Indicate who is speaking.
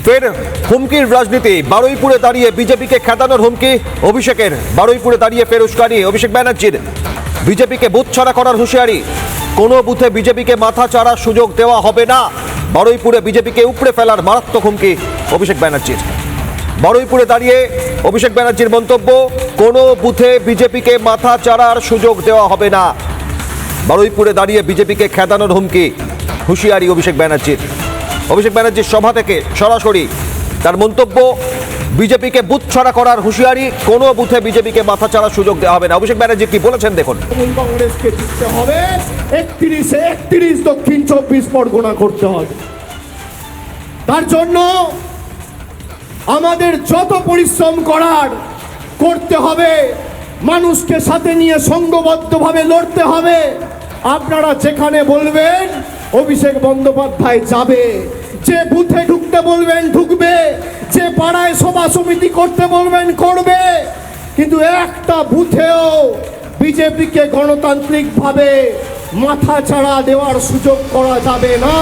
Speaker 1: ফের হুমকির রাজনীতি। বারুইপুরে দাঁড়িয়ে বিজেপিকে খেদানোর হুমকি অভিষেকের। বারুইপুরে দাঁড়িয়ে ফের উস্কানি অভিষেক ব্যানার্জির। বিজেপিকে বুথ ছাড়া করার হুঁশিয়ারি। কোনো বুথে বিজেপিকে মাথা চাড়ার সুযোগ দেওয়া হবে না। বারুইপুরে বিজেপিকে উপড়ে ফেলার মারাত্মক হুমকি অভিষেক ব্যানার্জির। বারুইপুরে দাঁড়িয়ে অভিষেক ব্যানার্জির মন্তব্য, কোনো বুথে বিজেপিকে মাথা চাড়ার সুযোগ দেওয়া হবে না। বারুইপুরে দাঁড়িয়ে বিজেপিকে খেদানোর হুমকি, হুঁশিয়ারি অভিষেক ব্যানার্জির। অভিষেক ব্যানার্জির সভা থেকে সরাসরি তার মন্তব্য, বিজেপিকে বুথ ছাড়া করার হুঁশিয়ারি, কোনো বুথে বিজেপিকে মাথা চাড়ার সুযোগ দেওয়া হবে না। অভিষেক ব্যানার্জি কি বলেছেন দেখুন।
Speaker 2: কংগ্রেসকে জিততে হবে, 31 দক্ষিণ 24 পরগনা করতে হবে। তার জন্য আমাদের যত পরিশ্রম করার করতে হবে, মানুষকে সাথে নিয়ে সংঘবদ্ধভাবে লড়তে হবে। আপনারা যেখানে বলবেন অভিষেক বন্দ্যোপাধ্যায় যাবে, যে বুথে ঢুকতে বলবেন ঢুকবে, যে পাড়ায় সভা সমিতি করতে বলবেন করবে, কিন্তু একটা বুথেও বিজেপিকে গণতান্ত্রিকভাবে মাথা ছাড়া দেওয়ার সুযোগ করা যাবে না।